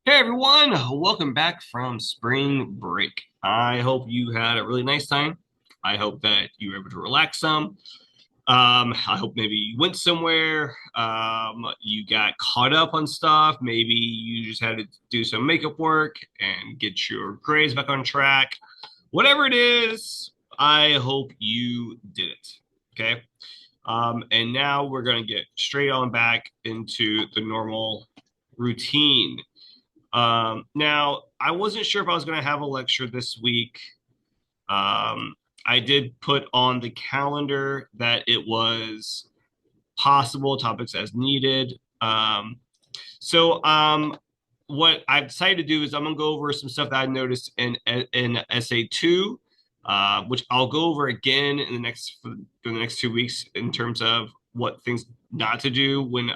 Hey everyone, welcome back from spring break. I hope you had a really nice time. I hope that you were able to relax some. I hope maybe you went somewhere, you got caught up on stuff. Maybe you just had to do some makeup work and get your grades back on track. Whatever it is, I hope you did it. Okay. And now we're going to get straight on back into the normal routine. Now, I wasn't sure if I was going to have a lecture this week. I did put on the calendar that it was possible topics as needed. So, what I've decided to do is I'm going to go over some stuff that I noticed in SA2, which I'll go over again in the next 2 weeks in terms of what things not to do when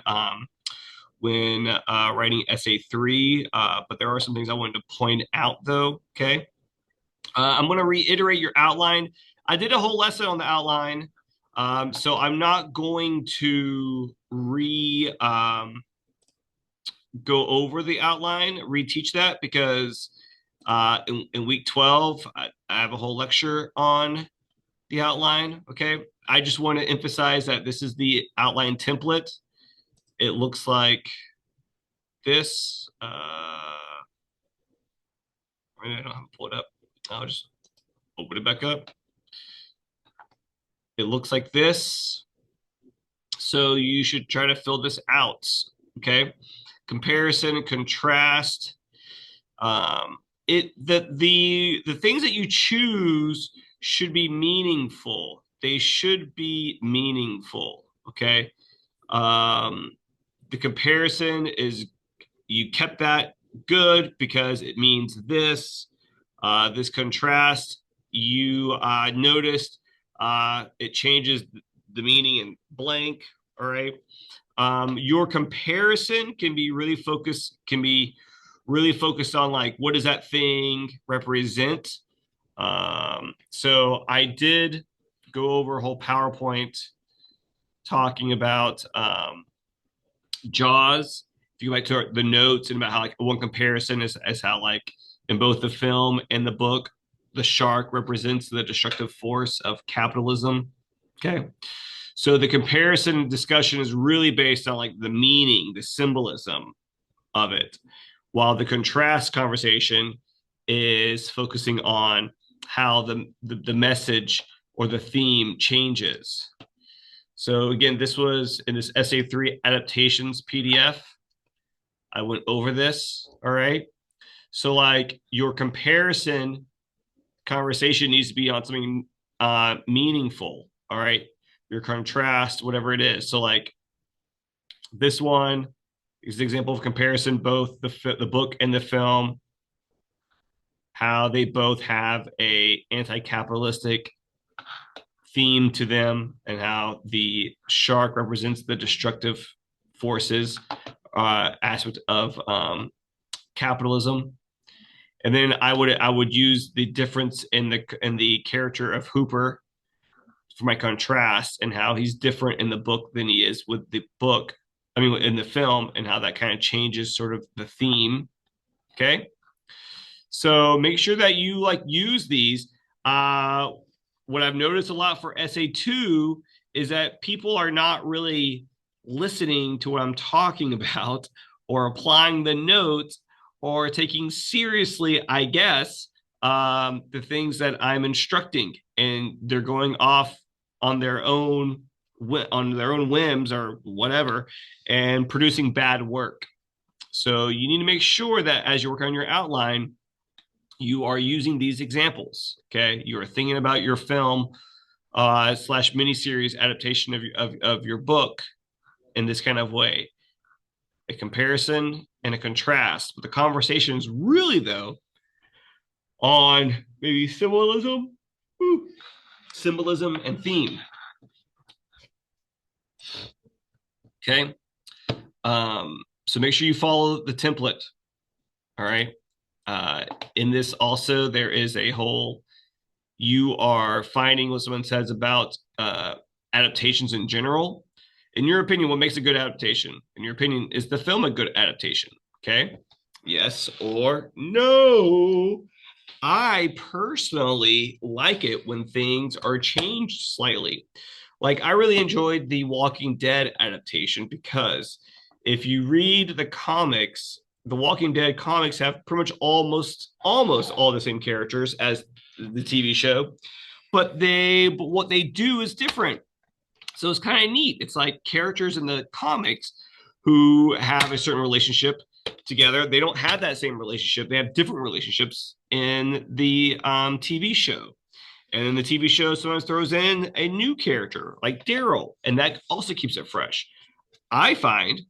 writing essay three. But there are some things I wanted to point out though. Okay. I'm going to reiterate your outline. I did a whole lesson on the outline. So I'm not going to go over the outline, reteach that because in week 12, I have a whole lecture on the outline. Okay. I just want to emphasize that this is the outline template. It looks like this. I don't have to pull it up. I'll just open it back up. It looks like this. So you should try to fill this out. Okay. Comparison and contrast. The things that you choose should be meaningful. They should be meaningful. Okay. The comparison is you kept that good because it means this. This contrast, you noticed it changes the meaning in blank. All right. Your comparison can be really focused on like what does that thing represent. So I did go over a whole PowerPoint talking about Jaws. If you like to the notes and about how like one comparison is how like in both the film and the book, the shark represents the destructive force of capitalism. Okay. So the comparison discussion is really based on like the meaning, the symbolism of it, while the contrast conversation is focusing on how the message or the theme changes. So again, this was in this essay three adaptations PDF. I went over this. All right. So like your comparison conversation needs to be on something meaningful. All right. Your contrast, whatever it is. So like this one is the example of comparison, both the book and the film, how they both have a anti-capitalistic theme to them and how the shark represents the destructive forces aspect of capitalism. And then I would use the difference in the character of Hooper for my contrast and how he's different in the book than he is with the book. I mean, in the film, and how that kind of changes sort of the theme. Okay, so make sure that you like use these. Uh, what I've noticed a lot for SA2 is that people are not really listening to what I'm talking about or applying the notes or taking seriously, I guess, the things that I'm instructing, and they're going off on their own whims or whatever, and producing bad work. So you need to make sure that as you work on your outline, you are using these examples. Okay, you are thinking about your film slash miniseries adaptation of your book in this kind of way, a comparison and a contrast. But the conversation is really though on maybe symbolism and theme. Okay, so make sure you follow the template. All right. In this also, there is a whole, you are finding what someone says about adaptations in general. In your opinion, what makes a good adaptation? In your opinion, is the film a good adaptation? Okay. Yes or no? I personally like it when things are changed slightly. Like, I really enjoyed the Walking Dead adaptation because if you read the comics, the Walking Dead comics have pretty much almost all the same characters as the TV show, but what they do is different. So it's kind of neat. It's like characters in the comics who have a certain relationship together. They don't have that same relationship. They have different relationships in the TV show. And then the TV show sometimes throws in a new character like Daryl, and that also keeps it fresh. I find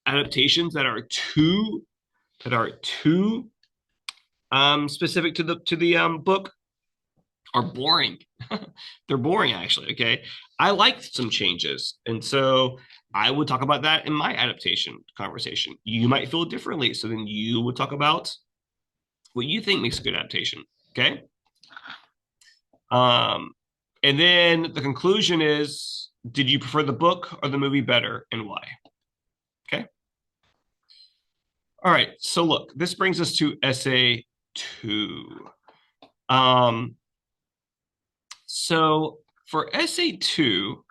adaptations that are too specific to the book are boring. They're boring, actually. Okay. I like some changes. And so I would talk about that in my adaptation conversation. You might feel differently. So then you would talk about what you think makes a good adaptation. Okay. Um, and then the conclusion is, did you prefer the book or the movie better and why? Okay. All right. So look, this brings us to essay two. Um, so for essay two,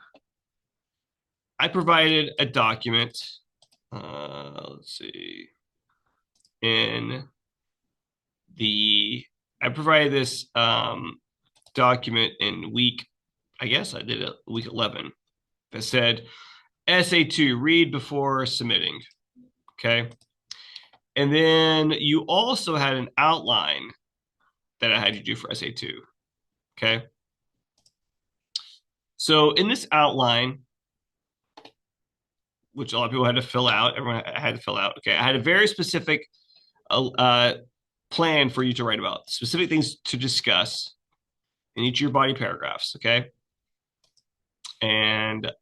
I provided a document. Let's see. In the, I provided this document in week, I guess I did it week 11 that said essay two, read before submitting. Okay. And then you also had an outline that I had you do for essay two. Okay. So in this outline, which a lot of people had to fill out, everyone had to fill out. Okay. I had a very specific plan for you to write about, specific things to discuss in each of your body paragraphs. Okay. And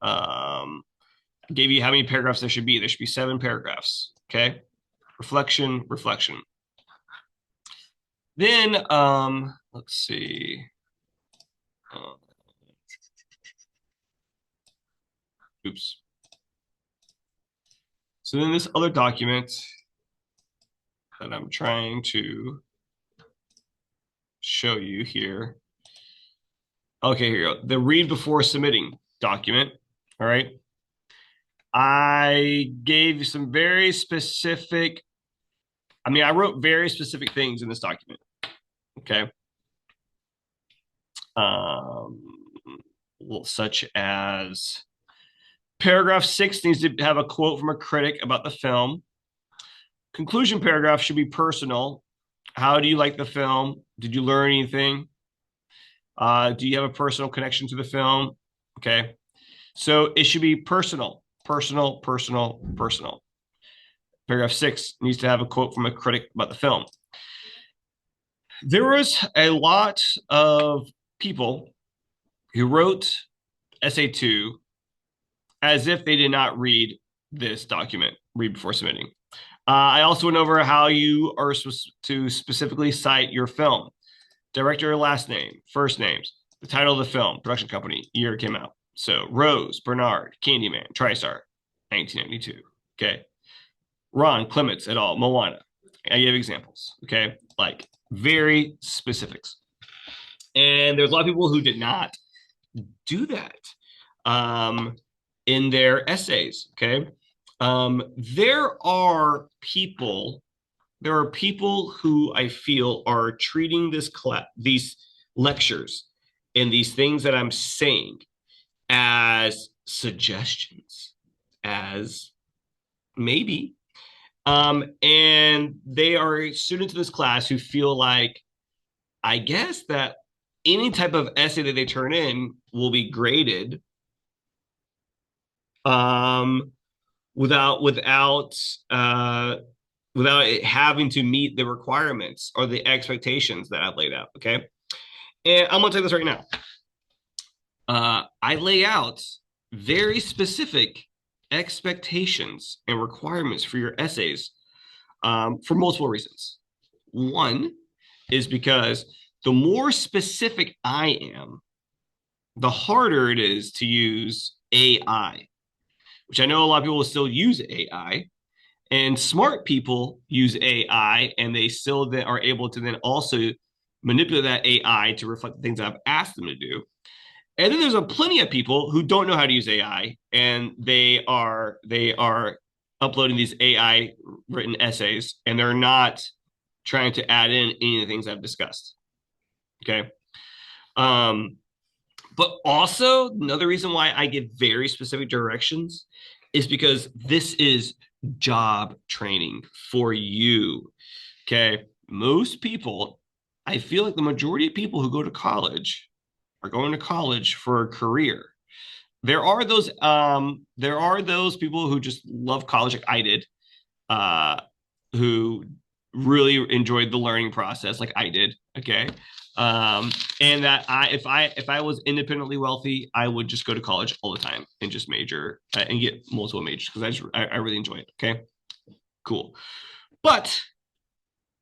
gave you how many paragraphs there should be. There should be 7 paragraphs. Okay. Reflection, reflection. Then, let's see. Oops. So then this other document that I'm trying to show you here. Okay, here you go. The read before submitting document. All right. I gave you some very specific, I wrote very specific things in this document. Okay. Such as paragraph 6 needs to have a quote from a critic about the film. Conclusion paragraph should be personal. How do you like the film? Did you learn anything? Do you have a personal connection to the film? Okay. So it should be personal, personal, personal, personal. Paragraph 6 needs to have a quote from a critic about the film. There was a lot of people who wrote essay 2 as if they did not read this document, read before submitting. I also went over how you are supposed to specifically cite your film. Director, last name, first names, the title of the film, production company, year it came out. So Rose, Bernard, Candyman, TriStar, 1992. Okay. Ron Clements et al., Moana. I gave examples. Okay. Like very specifics. And there's a lot of people who did not do that in their essays. Okay. There are people who I feel are treating these lectures and these things that I'm saying as suggestions, as maybe. And they are students in this class who feel like, I guess, that any type of essay that they turn in will be graded without it having to meet the requirements or the expectations that I've laid out. Okay. And I'm going to tell you this right now. I lay out very specific expectations and requirements for your essays for multiple reasons. One is because the more specific I am, the harder it is to use AI, which I know a lot of people will still use AI. And smart people use AI, and they still then are able to then also manipulate that AI to reflect the things I've asked them to do. And then there's a plenty of people who don't know how to use AI, and they are uploading these AI written essays, and they're not trying to add in any of the things I've discussed. Okay. Um, but also another reason why I give very specific directions is because this is job training for you. Okay. Most people, I feel like the majority of people who go to college are going to college for a career. There are those people who just love college like I did, uh, who really enjoyed the learning process like I did. Okay. Um, and that if I was independently wealthy, I would just go to college all the time and just major and get multiple majors because I really enjoy it. Okay. Cool. But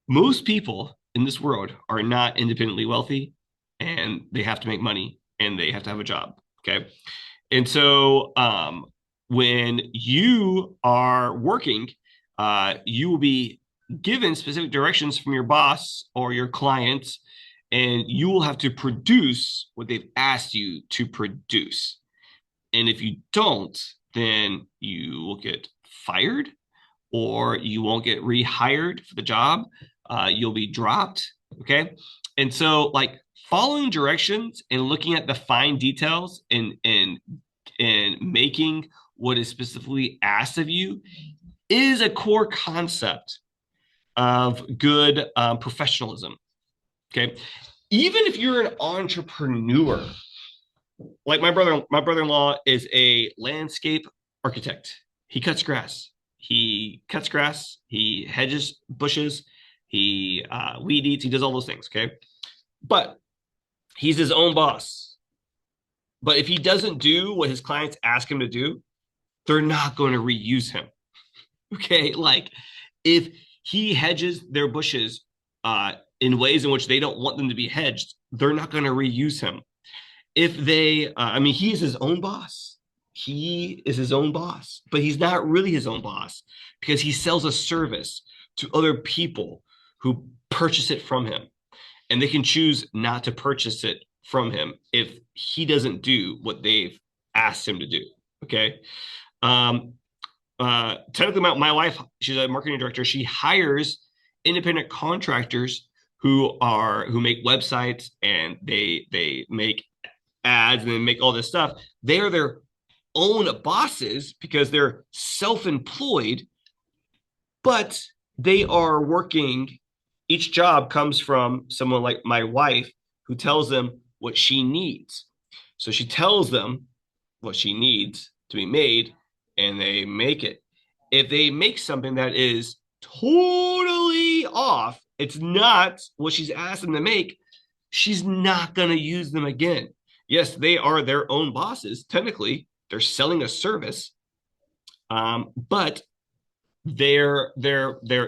most people in this world are not independently wealthy, and they have to make money and they have to have a job. Okay. And so when you are working, you will be given specific directions from your boss or your clients, and you will have to produce what they've asked you to produce. And if you don't, then you will get fired, or you won't get rehired for the job. You'll be dropped. Okay. And so, like, following directions and looking at the fine details and making what is specifically asked of you is a core concept of good professionalism. Okay. Even if you're an entrepreneur, like my brother-in-law is a landscape architect. He cuts grass. He hedges bushes. He weed eats. He does all those things. Okay. But he's his own boss. But if he doesn't do what his clients ask him to do, they're not going to reuse him. Okay. Like, if he hedges their bushes in ways in which they don't want them to be hedged, they're not going to reuse him. If they, I mean, he's his own boss. He is his own boss, but he's not really his own boss because he sells a service to other people who purchase it from him, and they can choose not to purchase it from him if he doesn't do what they've asked him to do. Okay. Um, Technically, my wife, she's a marketing director. She hires independent contractors who make websites, and they make ads and they make all this stuff. They are their own bosses because they're self-employed, but they are working. Each job comes from someone like my wife who tells them what she needs. So she tells them what she needs to be made, and they make it. If they make something that is totally off, it's not what she's asked them to make, she's not going to use them again. Yes, they are their own bosses. Technically, they're selling a service, but their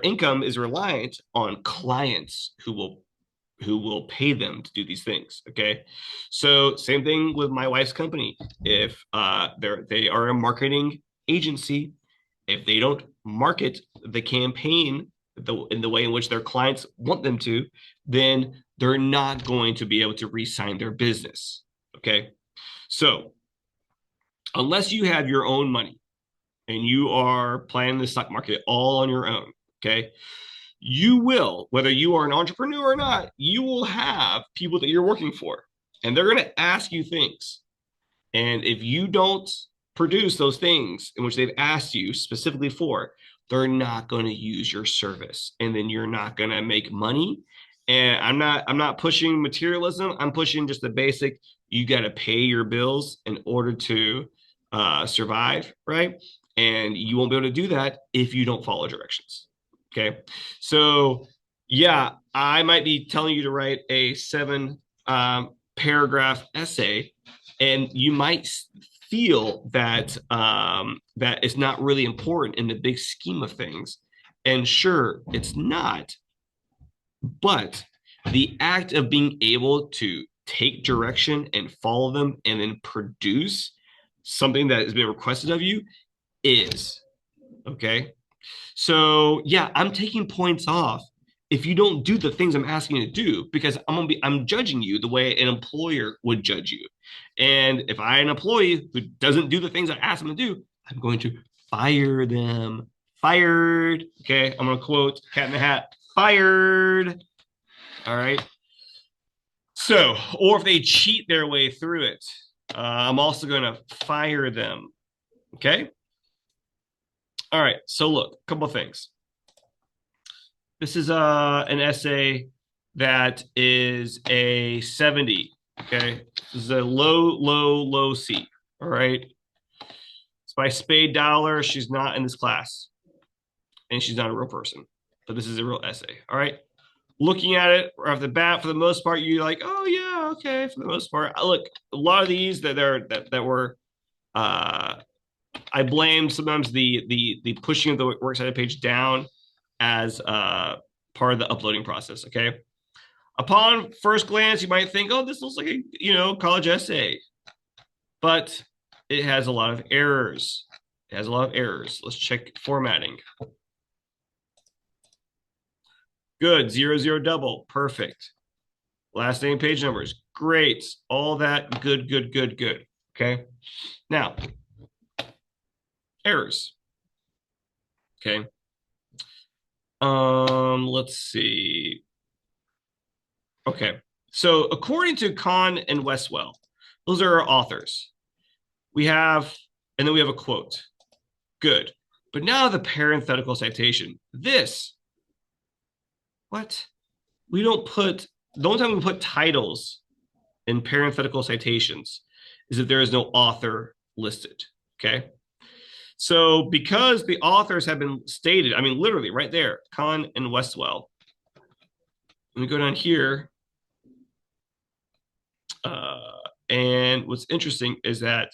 income is reliant on clients who will pay them to do these things. Okay. So same thing with my wife's company. If they are a marketing agency, if they don't market the campaign in the way in which their clients want them to, then they're not going to be able to re-sign their business. Okay. So unless you have your own money and you are playing the stock market all on your own, okay, you will, whether you are an entrepreneur or not, you will have people that you're working for, and they're going to ask you things. And if you don't produce those things in which they've asked you specifically for, they're not going to use your service, and then you're not going to make money. And I'm not pushing materialism. I'm pushing just the basic. You got to pay your bills in order to survive, right? And you won't be able to do that if you don't follow directions. Okay. So, yeah, I might be telling you to write a 7 paragraph essay, and you might feel that it's not really important in the big scheme of things. And sure, it's not. But the act of being able to take direction and follow them and then produce something that has been requested of you is okay. So yeah, I'm taking points off if you don't do the things I'm asking you to do because I'm judging you the way an employer would judge you. And if I an employee who doesn't do the things I ask them to do, I'm going to fire them. Fired. Okay, I'm gonna quote Cat in the Hat. Fired. All right. So, or if they cheat their way through it, I'm also going to fire them. Okay. All right. So look, a couple of things. This is an essay that is a 70. Okay. This is a low C. All right. It's by Spade Dollar. She's not in this class and she's not a real person, but this is a real essay. All right. Looking at it right off the bat, for the most part, you're like, oh yeah, okay. For the most part, look, a lot of these that were, I blamed sometimes the pushing of the works cited page down as part of the uploading process. Okay, upon first glance, you might think, oh, this looks like a college essay, but it has a lot of errors. It has a lot of errors. Let's check formatting. Good, 00 double, perfect. Last name, page numbers, great. All that, good. Okay, now errors. Okay, let's see. Okay, so according to Kahn and Westwell, those are our authors. We have, and then we have a quote. Good, but now the parenthetical citation. This, what? We don't put. The only time we put titles in parenthetical citations is if there is no author listed. Okay. So because the authors have been stated, I mean, literally right there, Kahn and Westwell. Let me go down here. And what's interesting is that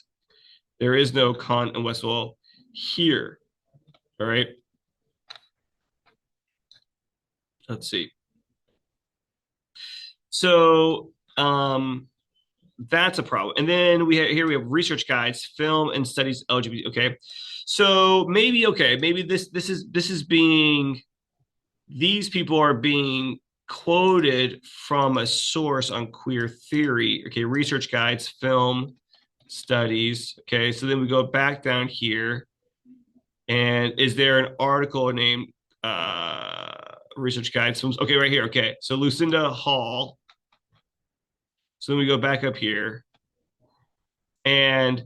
there is no Kahn and Westwell here. All right. Let's see. So that's a problem. And then we have research guides, film and studies LGBT. Okay. So maybe this is being, these people are being quoted from a source on queer theory. Okay, research guides, film studies. Okay, so then we go back down here, and is there an article named research guides? Okay, right here. Okay, so Lucinda Hall. So then we go back up here, and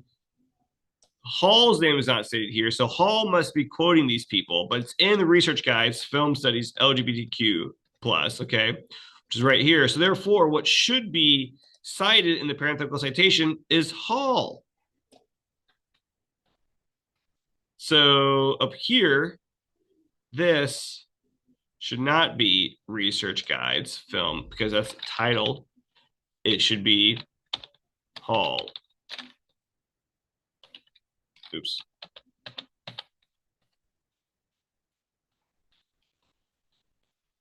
Hall's name is not stated here. So Hall must be quoting these people, but it's in the research guides, film studies, LGBTQ plus, okay, which is right here. So therefore, what should be cited in the parenthetical citation is Hall. So up here, this should not be research guides, film, because that's titled. It should be Hall. Oops.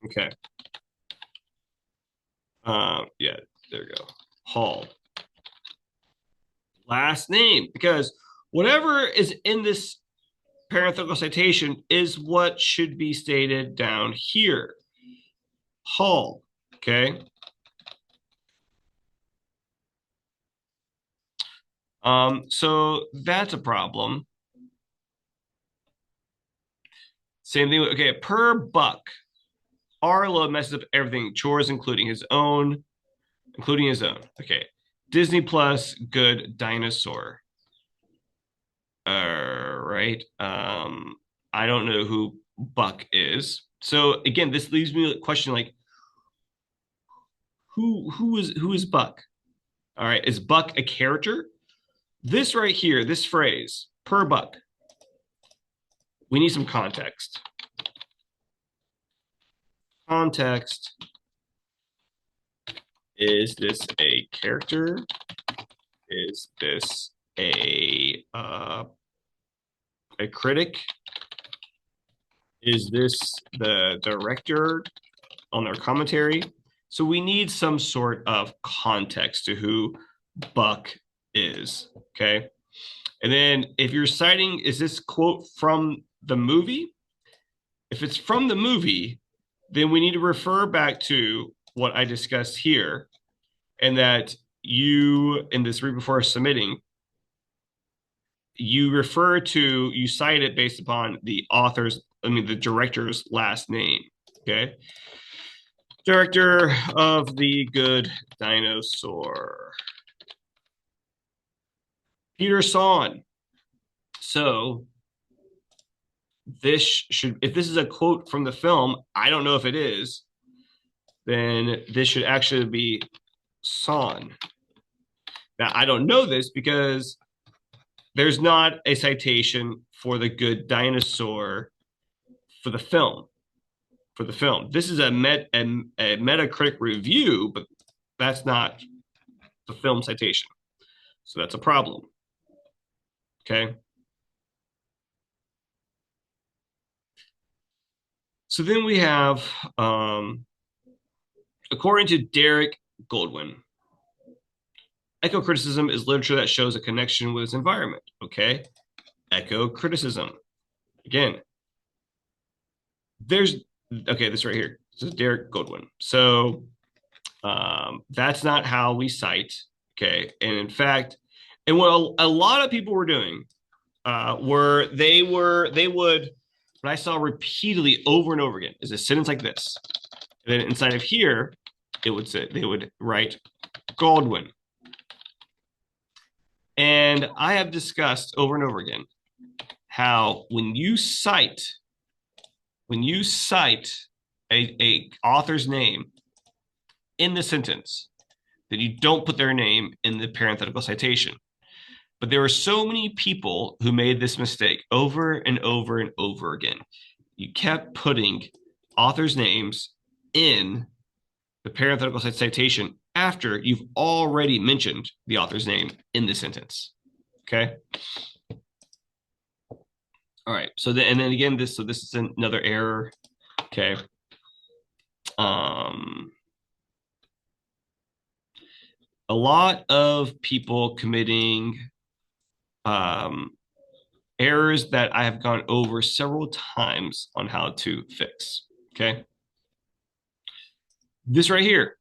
Okay. Yeah, there we go. Hall. Last name, because whatever is in this parenthetical citation is what should be stated down here. Hall. Okay. So that's a problem. Same thing. Okay, per buck. Arlo messes up everything, chores including his own. Okay. Disney Plus, good dinosaur. Right. I don't know who Buck is. So again, this leaves me a question like who is Buck? All right, is Buck a character? This right here, this phrase, per buck. We need some context. Context. Is this a character? Is this a critic? Is this the director on their commentary? So we need some sort of context to who Buck is, okay? And then if you're citing, is this quote from the movie? If it's from the movie, then we need to refer back to what I discussed here, and that you, in this read before submitting, you cite it based upon the director's last name. Okay. Director of The Good Dinosaur, Peter Son. So if this is a quote from the film, I don't know if it is, then this should actually be Son. Now, I don't know this because there's not a citation for The Good Dinosaur for the film. This is a Metacritic review, but that's not the film citation. So that's a problem. Okay. So then we have, according to Derek Goldwyn, eco-criticism is literature that shows a connection with its environment. Okay. Eco-criticism. Again, this right here. This is Derek Goldwyn. So that's not how we cite. Okay. And in fact, and what a lot of people were doing they would, what I saw repeatedly over and over again is a sentence like this. And then inside of here, they would write Goldwyn. And I have discussed over and over again how when you cite a author's name in the sentence, that you don't put their name in the parenthetical citation. But there were so many people who made this mistake over and over and over again. You kept putting authors' names in the parenthetical citation after you've already mentioned the author's name in the sentence. Okay. All right. So then again, this is another error. Okay. A lot of people committing errors that I have gone over several times on how to fix. Okay. This right here.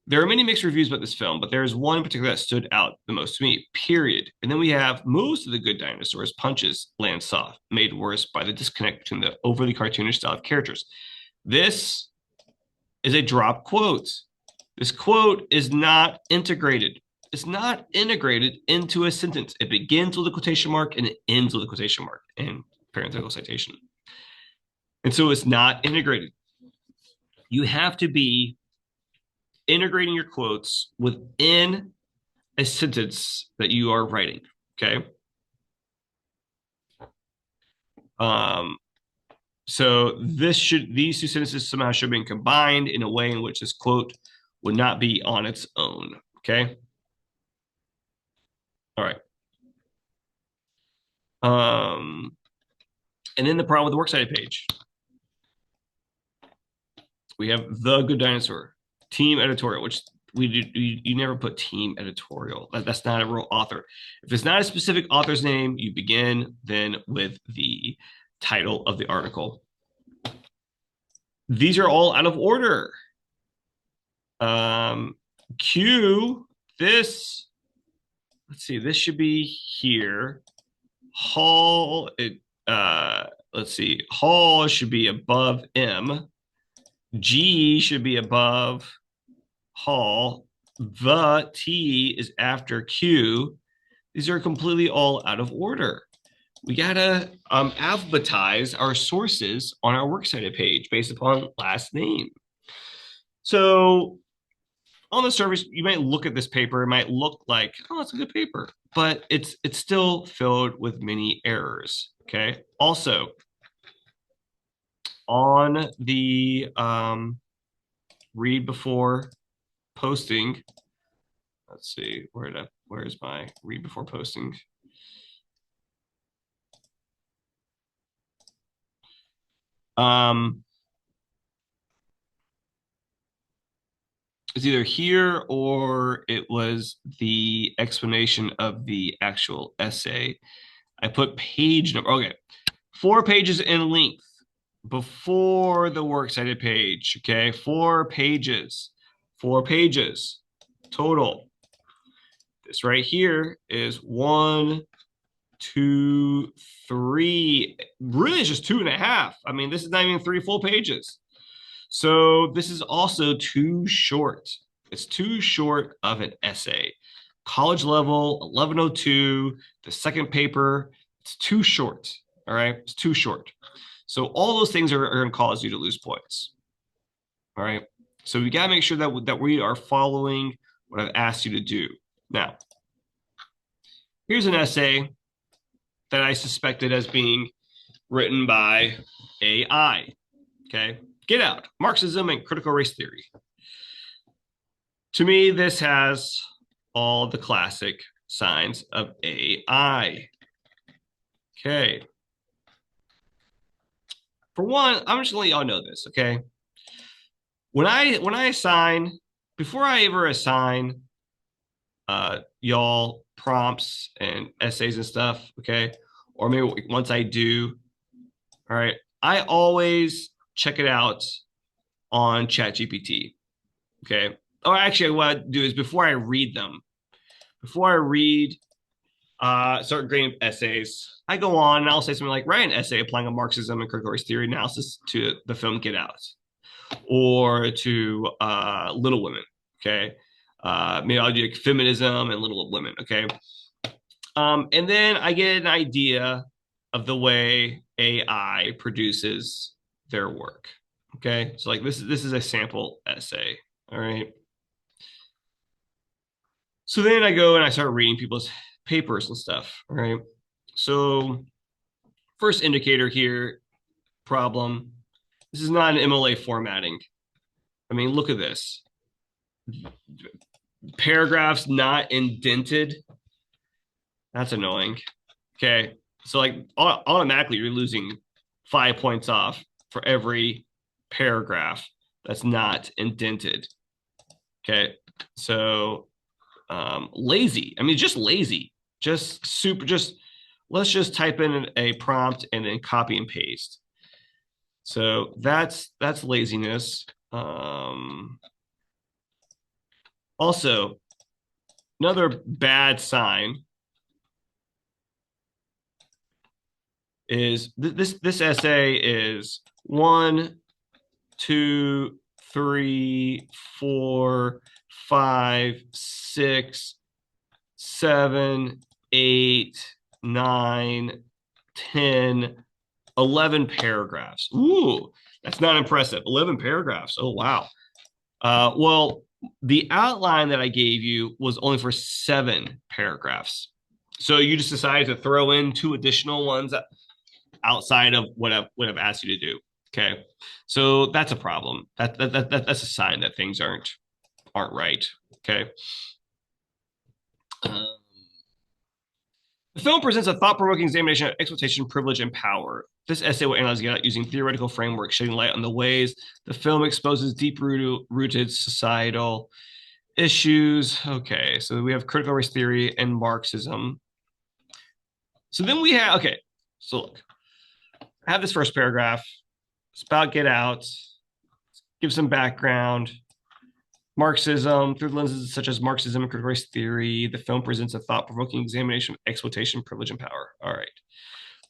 There are many mixed reviews about this film, but there is one in particular that stood out the most to me, period. And then we have most of The Good Dinosaur's punches land soft, made worse by the disconnect between the overly cartoonish style of characters. This is a drop quote. This quote is not integrated. It's not integrated into a sentence. It begins with a quotation mark and it ends with a quotation mark and parenthetical citation. And so it's not integrated. You have to be integrating your quotes within a sentence that you are writing. Okay. So these two sentences somehow should be combined in a way in which this quote would not be on its own. Okay. All right. And then the problem with the works cited page. We have The Good Dinosaur, team editorial, which you never put team editorial. That's not a real author. If it's not a specific author's name, you begin then with the title of the article. These are all out of order. Q, this, let's see, this should be here. Hall, let's see, Hall should be above M. G should be above Hall. The T is after Q. These are completely all out of order. We gotta alphabetize our sources on our works cited page based upon last name. So on the surface, you might look at this paper, it might look like, oh, it's a good paper, but it's still filled with many errors. Okay. Also, on the read before posting, let's see, where's my read before posting? It's either here or it was the explanation of the actual essay. I put page number. Okay, 4 pages in length. before the works cited page. Okay, 4 pages, 4 pages total. This right here is 1, 2, 3. Really, it's just 2.5. I mean, this is not even 3 full pages. So this is also too short. It's too short of an essay. College level, 1102, the second paper, it's too short. All right, it's too short. So all those things are going to cause you to lose points. All right. So we got to make sure that we are following what I've asked you to do. Now, here's an essay that I suspected as being written by AI. Okay. Get Out, Marxism and Critical Race Theory. To me, this has all the classic signs of AI. Okay. For one, I'm just gonna let y'all know this, okay? When I assign, before I ever assign y'all prompts and essays and stuff, okay? Or maybe once I do, all right, I always check it out on ChatGPT. Okay. Or actually, what I do is before I read them, before I read start grading essays, I go on and I'll say something like, write an essay applying a Marxism and critical race theory analysis to the film Get Out or to Little Women. Okay. Maybe I'll do like feminism and Little Women. Okay. And then I get an idea of the way AI produces their work. Okay. So like this is a sample essay. All right. So then I go and I start reading people's papers and stuff. All right. So first indicator here, problem. This is not an MLA formatting. I mean, look at this. Paragraphs not indented. That's annoying. Okay. So like automatically you're losing 5 points off for every paragraph that's not indented. Okay. So lazy. I mean, just lazy. Just super, just let's just type in a prompt and then copy and paste. So that's laziness. Also, another bad sign is this essay is 1, 2, 3, 4, 5, 6, 7, 8, 9, 10, 11 paragraphs. Ooh, that's not impressive. 11 paragraphs. Oh, wow. Well, the outline that I gave you was only for 7 paragraphs. So you just decided to throw in 2 additional ones outside of what I've asked you to do. Okay. So that's a problem. That's a sign that things aren't right. Okay. The film presents a thought-provoking examination of exploitation, privilege, and power. This essay will analyze Get Out using theoretical frameworks, shedding light on the ways the film exposes deep-rooted societal issues. Okay, so we have critical race theory and Marxism. So then we have, okay, so look, I have this first paragraph. It's about Get Out, give some background. Marxism, through lenses such as Marxism and critical race theory, the film presents a thought-provoking examination of exploitation, privilege, and power. All right.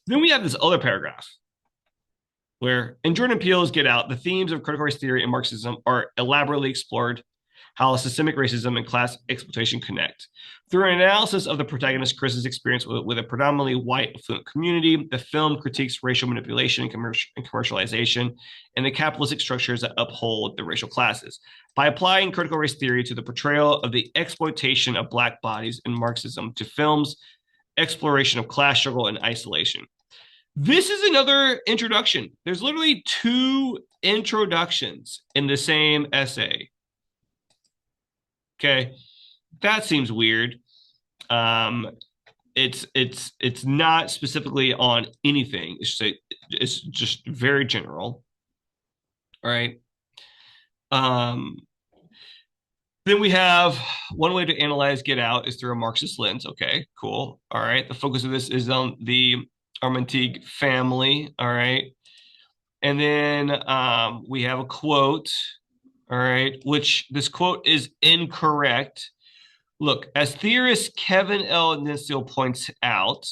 Then we have this other paragraph where in Jordan Peele's Get Out, the themes of critical race theory and Marxism are elaborately explored, how systemic racism and class exploitation connect. Through an analysis of the protagonist Chris's experience with a predominantly white affluent community, the film critiques racial manipulation and commercialization and the capitalistic structures that uphold the racial classes. By applying critical race theory to the portrayal of the exploitation of Black bodies in Marxism to film's exploration of class struggle and isolation. This is another introduction. There's literally 2 introductions in the same essay. Okay, that seems weird. It's not specifically on anything. It's just very general. All right. Then we have one way to analyze Get Out is through a Marxist lens. Okay, cool. All right. The focus of this is on the Armenteague family. All right. And then we have a quote, all right, which this quote is incorrect. Look, as theorist Kevin L. Nissil points out,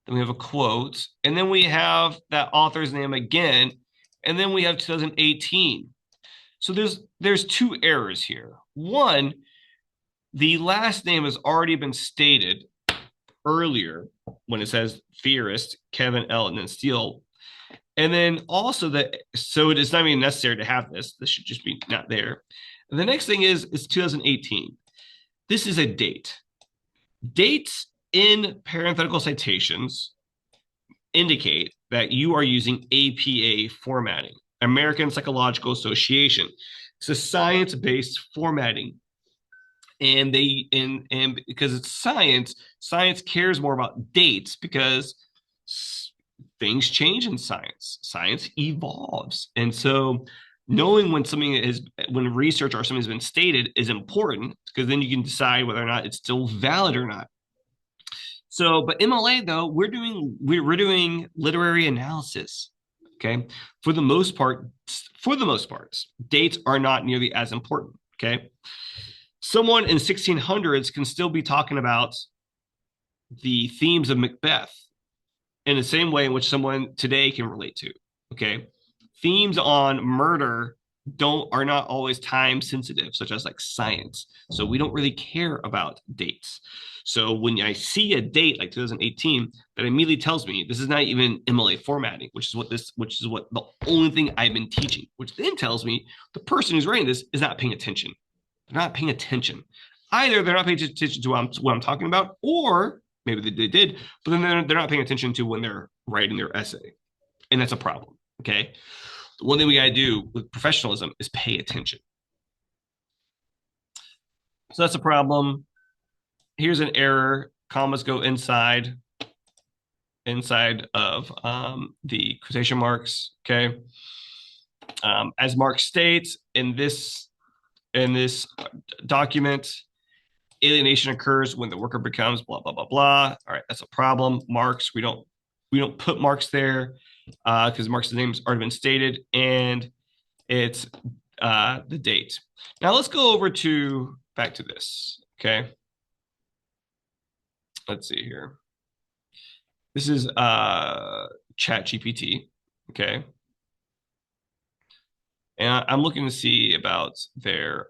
then we have a quote, and then we have that author's name again, and then we have 2018. So there's two errors here. One, the last name has already been stated earlier when it says theorist Kevin L. and then Steele. And then also that, so it is not even necessary to have this. This should just be not there. And the next thing is 2018. This is a date. Dates in parenthetical citations indicate that you are using APA formatting, American Psychological Association. It's a science-based formatting. And because it's science, science cares more about dates because things change in science. Science evolves. And so knowing when research or something has been stated is important because then you can decide whether or not it's still valid or not. So, but MLA though, we're doing literary analysis. Okay. For the most part, dates are not nearly as important. Okay. Someone in 1600s can still be talking about the themes of Macbeth in the same way in which someone today can relate to. Okay. Themes on murder are not always time sensitive, such as like science. So we don't really care about dates. So when I see a date like 2018, that immediately tells me this is not even MLA formatting, which is what the only thing I've been teaching, which then tells me the person who's writing this is not paying attention. They're not paying attention. Either they're not paying attention to what I'm talking about, or maybe they did, but then they're not paying attention to when they're writing their essay. And that's a problem. Okay. The one thing we got to do with professionalism is pay attention. So that's a problem. Here's an error. Commas go inside of the quotation marks. Okay. As Mark states in this document, alienation occurs when the worker becomes blah blah blah blah. All right, that's a problem. Marks, we don't put marks there because Mark's name has already been stated, and it's the date. Now let's go over to back to this. Okay, let's see here. This is Chat GPT. Okay, and I'm looking to see about their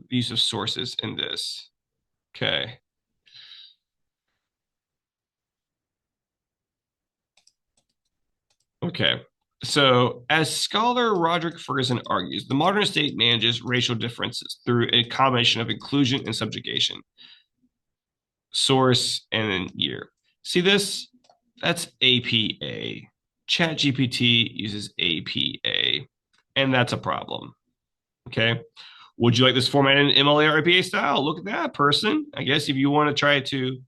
use of sources in this. Okay. Okay. So, as scholar Roderick Ferguson argues, the modern state manages racial differences through a combination of inclusion and subjugation. Source and then year. See this? That's APA. ChatGPT uses APA, and that's a problem. Okay. Would you like this format in MLA or APA style? Look at that person. I guess if you want to try to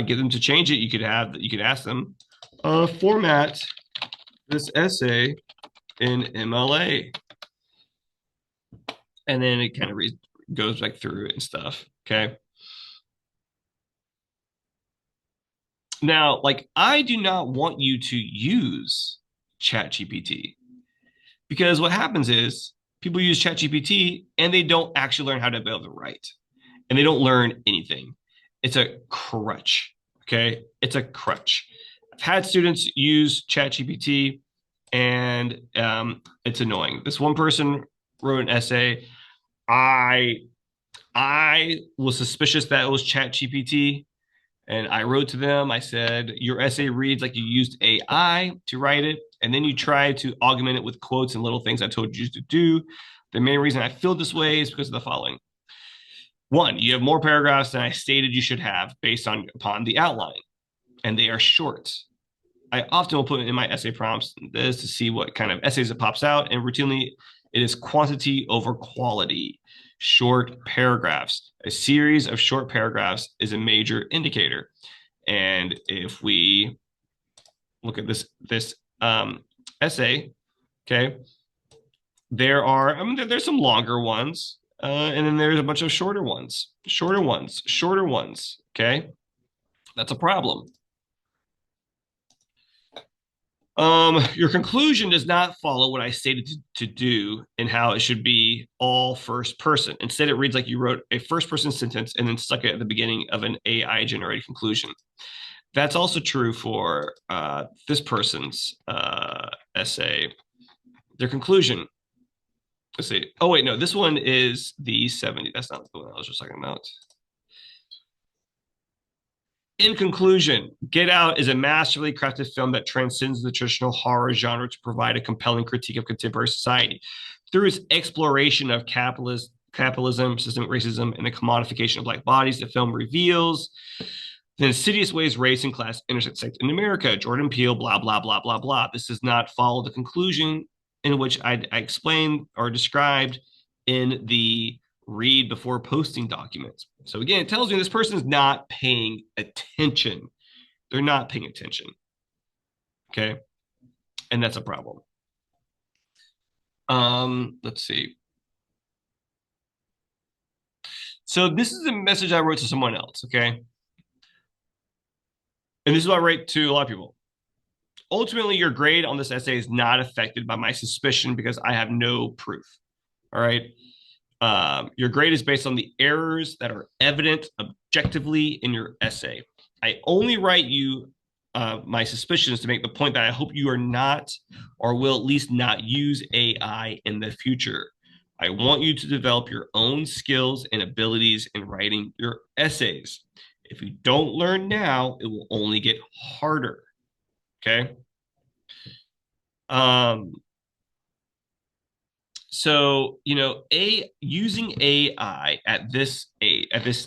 get them to change it, you could ask them format this essay in MLA. And then it kind of goes back through it and stuff. Okay. Now, like, I do not want you to use ChatGPT because what happens is people use ChatGPT and they don't actually learn how to be able to write and they don't learn anything. It's a crutch. Okay. It's a crutch. I've had students use ChatGPT and it's annoying. This one person wrote an essay. I was suspicious that it was ChatGPT, and I wrote to them. I said, your essay reads like you used AI to write it, and then you try to augment it with quotes and little things I told you to do. The main reason I feel this way is because of the following. One, you have more paragraphs than I stated you should have based upon the outline, and they are short. I often will put in my essay prompts this to see what kind of essays it pops out, and routinely it is quantity over quality. Short paragraphs. A series of short paragraphs is a major indicator. And if we look at this essay, okay, there's some longer ones, and then there's a bunch of shorter ones. Okay, that's a problem. Your conclusion does not follow what I stated to do and how it should be all first person. Instead, it reads like you wrote a first person sentence and then stuck it at the beginning of an AI generated conclusion. That's also true for this person's essay. Their conclusion. Let's see. Oh, wait, no, this one is the 70. That's not the one I was just talking about. In conclusion, Get Out is a masterfully crafted film that transcends the traditional horror genre to provide a compelling critique of contemporary society. Through its exploration of capitalism, systemic racism, and the commodification of Black bodies, the film reveals the insidious ways race and class intersect in America. Jordan Peele, blah, blah, blah, blah, blah. This does not follow the conclusion in which I explained or described in the read before posting documents. So again, it tells me this person is not paying attention. They're not paying attention. Okay. And that's a problem. Let's see. So this is a message I wrote to someone else. Okay. And this is what I write to a lot of people. Ultimately, your grade on this essay is not affected by my suspicion because I have no proof. All right. Your grade is based on the errors that are evident objectively in your essay. I only write you my suspicions to make the point that I hope you are not or will at least not use AI in the future. I want you to develop your own skills and abilities in writing your essays. If you don't learn now, it will only get harder. Okay. So, using AI at this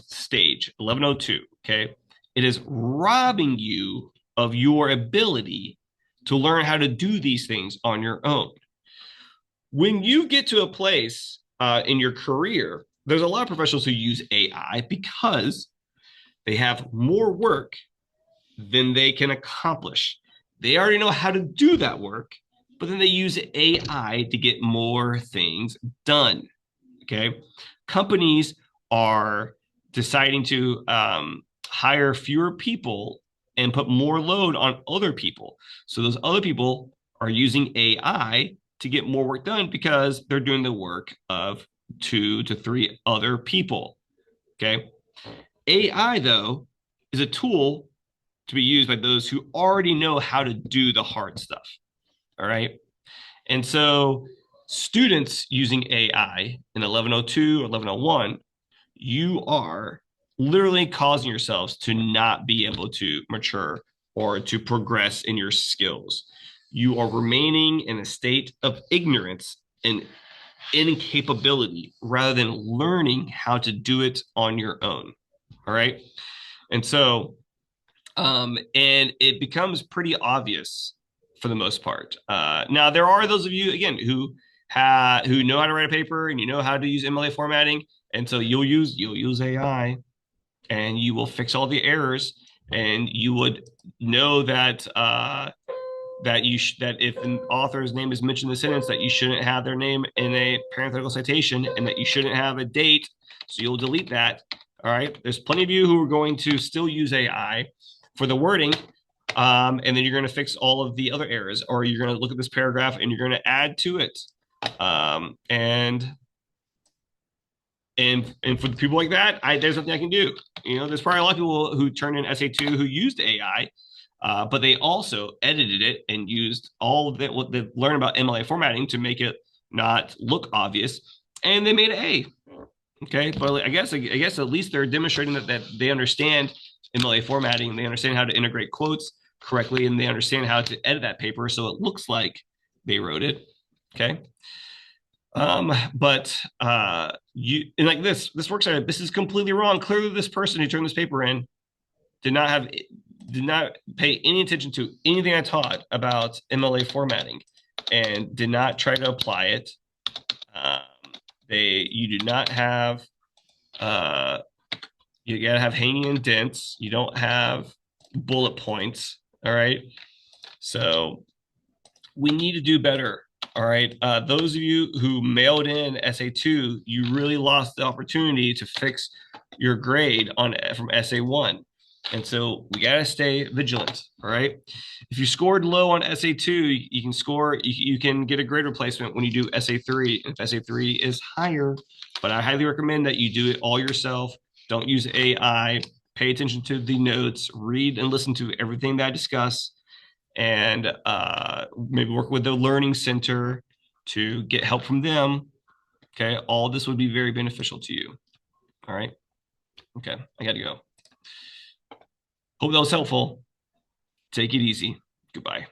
stage, 1102, okay, it is robbing you of your ability to learn how to do these things on your own. When you get to a place in your career, there's a lot of professionals who use AI because they have more work than they can accomplish. They already know how to do that work, but then they use AI to get more things done. Okay. Companies are deciding to hire fewer people and put more load on other people. So those other people are using AI to get more work done because they're doing the work of 2 to 3 other people. Okay. AI, though, is a tool to be used by those who already know how to do the hard stuff. All right. And so students using AI in 1102 or 1101, you are literally causing yourselves to not be able to mature or to progress in your skills. You are remaining in a state of ignorance and incapability rather than learning how to do it on your own. All right. And so, and it becomes pretty obvious for the most part. Now, there are those of you, again, who know how to write a paper and you know how to use MLA formatting. And so you'll use AI and you will fix all the errors and you would know that that if an author's name is mentioned in the sentence, that you shouldn't have their name in a parenthetical citation and that you shouldn't have a date. So you'll delete that. All right. There's plenty of you who are going to still use AI for the wording. And then you're going to fix all of the other errors, or you're going to look at this paragraph and you're going to add to it. And for the people like that, there's nothing I can do. There's probably a lot of people who turned in SA2 who used AI, but they also edited it and used all of what they learned about MLA formatting to make it not look obvious, and they made an A. Okay, but I guess at least they're demonstrating that they understand MLA formatting, they understand how to integrate quotes correctly, and they understand how to edit that paper so it looks like they wrote it. Okay. But and like this works out. This is completely wrong. Clearly, this person who turned this paper in did not pay any attention to anything I taught about MLA formatting and did not try to apply it. You do not have you gotta have hanging indents. You don't have bullet points. All right. So we need to do better. All right. Those of you who mailed in SA2, you really lost the opportunity to fix your grade from SA1. And so we got to stay vigilant. All right. If you scored low on SA2, you can score, you can get a grade replacement when you do SA3. If SA3 is higher, but I highly recommend that you do it all yourself. Don't use AI. Pay attention to the notes, read and listen to everything that I discuss, and maybe work with the learning center to get help from them. Okay. All this would be very beneficial to you. All right. Okay. I got to go. Hope that was helpful. Take it easy. Goodbye.